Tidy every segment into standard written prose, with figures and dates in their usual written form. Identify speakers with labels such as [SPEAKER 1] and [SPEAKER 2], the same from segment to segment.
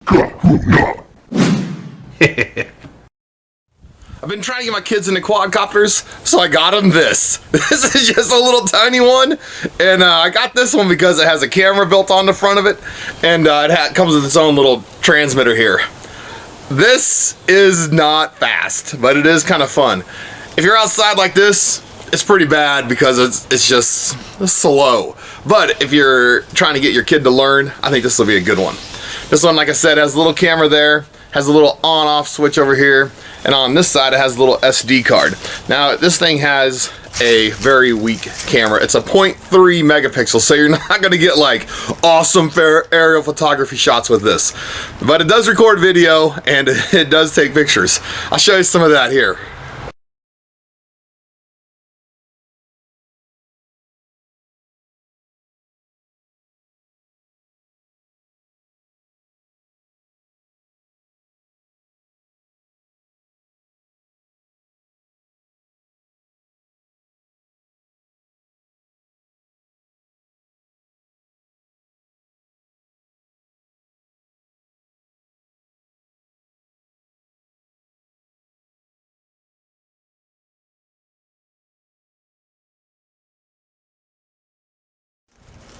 [SPEAKER 1] I've been trying to get my kids into quadcopters, so I got them this. This is just a little tiny one, and I got this one because it has a camera built on the front of it, and it comes with its own little transmitter here. This is not fast, but it is kind of fun. If you're outside like this, it's pretty bad because it's just slow. But if you're trying to get your kid to learn, I think this will be a good one. This one, like I said, has a little camera there, has a little on-off switch over here, and on this side it has a little SD card. Now this thing has a very weak camera. It's a 0.3 megapixel, so you're not going to get like awesome aerial photography shots with this. But it does record video and it does take pictures. I'll show you some of that here.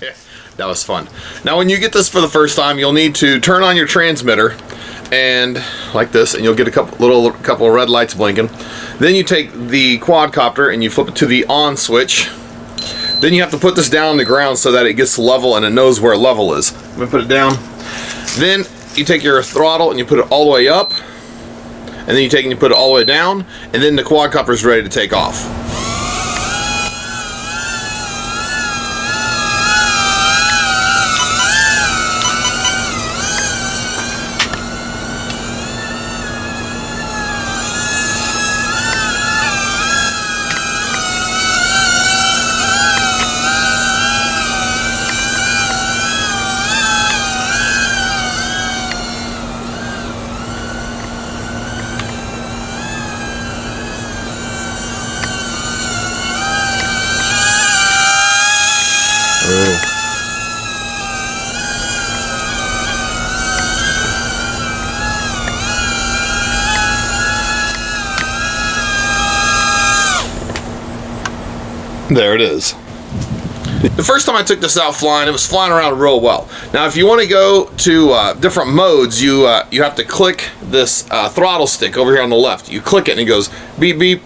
[SPEAKER 1] Yeah, that was fun. Now when you get this for the first time, you'll need to turn on your transmitter and like this, and you'll get a couple of red lights blinking. Then you take the quadcopter and you flip it to the on switch. Then you have to put this down on the ground so that it gets level and it knows where level is. I'm gonna put it down. Then you take your throttle and you put it all the way up, and then you take and you put it all the way down, and then the quadcopter is ready to take off. There it is. The first time I took this out flying, it was flying around real well. Now if you want to go to different modes, you have to click this throttle stick over here on the left. You click it and it goes beep beep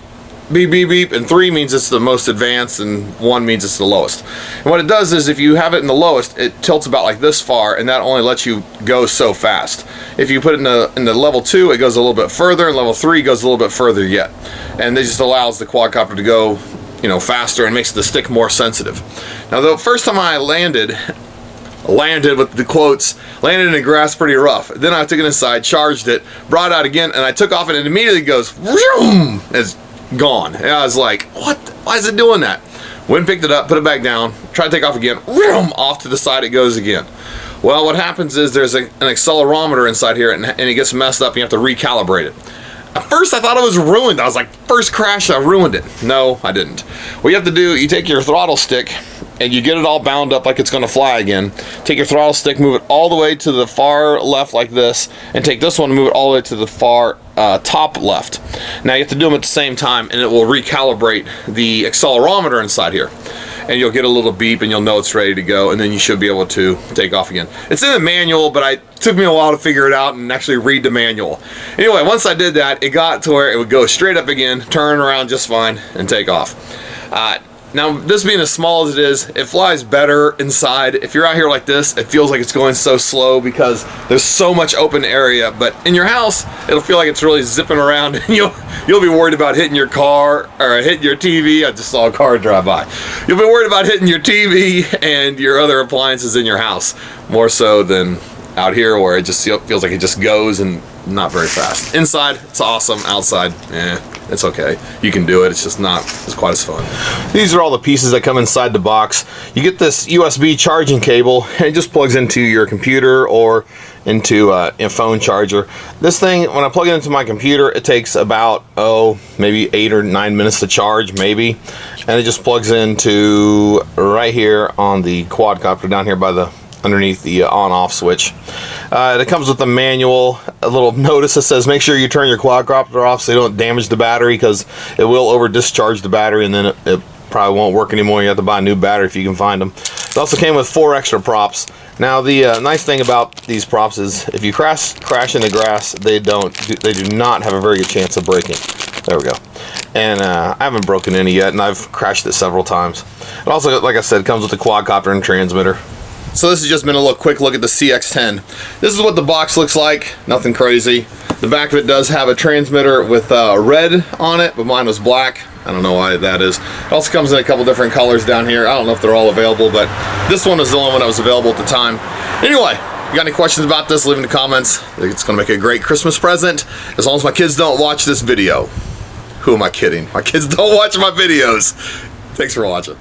[SPEAKER 1] beep beep beep, and 3 means it's the most advanced and 1 means it's the lowest. And what it does is if you have it in the lowest, it tilts about like this far, and that only lets you go so fast. If you put it in the level 2, it goes a little bit further, and level 3 goes a little bit further yet. And it just allows the quadcopter to go, you know, faster and makes the stick more sensitive. Now the first time I landed with the quotes, landed in the grass pretty rough. Then I took it inside, charged it, brought it out again, and I took off and it immediately goes vroom, it's gone. And I was like, what? Why is it doing that? Went and picked it up, put it back down, tried to take off again, vroom, off to the side it goes again. Well, what happens is there's an accelerometer inside here, and it gets messed up and you have to recalibrate it. At first I thought it was ruined. I was like, first crash, I ruined it. No, I didn't. What you have to do, you take your throttle stick and you get it all bound up like it's going to fly again. Take your throttle stick, move it all the way to the far left like this, and take this one and move it all the way to the far top left. Now you have to do them at the same time, and it will recalibrate the accelerometer inside here. And you'll get a little beep and you'll know it's ready to go, and then you should be able to take off again. It's in the manual, but it took me a while to figure it out and actually read the manual. Anyway, once I did that, it got to where it would go straight up again, turn around just fine, and take off. Now, this being as small as it is, it flies better inside. If you're out here like this, it feels like it's going so slow because there's so much open area. But in your house, it'll feel like it's really zipping around, and you'll be worried about hitting your car or hitting your TV. I just saw a car drive by. You'll be worried about hitting your TV and your other appliances in your house, more so than out here where it just feels like it just goes and not very fast. Inside, it's awesome. Outside, it's okay. You can do it. It's just not as quite as fun. These are all the pieces that come inside the box. You get this USB charging cable, and it just plugs into your computer or into a phone charger. This thing, when I plug it into my computer, it takes about, maybe 8 or 9 minutes to charge, maybe. And it just plugs into right here on the quadcopter down here by the underneath the on-off switch. It comes with a manual, a little notice that says make sure you turn your quadcopter off so you don't damage the battery, because it will over discharge the battery and then it probably won't work anymore. You have to buy a new battery if you can find them. It also came with 4 extra props. Now the nice thing about these props is if you crash in the grass, they do not have a very good chance of breaking. There we go. And I haven't broken any yet, and I've crashed it several times. It also, like I said, comes with a quadcopter and transmitter. So this has just been a quick look at the CX-10. This is what the box looks like. Nothing crazy. The back of it does have a transmitter with red on it, but mine was black. I don't know why that is. It also comes in a couple different colors down here. I don't know if they're all available, but this one is the only one that was available at the time. Anyway, if you got any questions about this, leave in the comments. I think it's going to make a great Christmas present, as long as my kids don't watch this video. Who am I kidding? My kids don't watch my videos. Thanks for watching.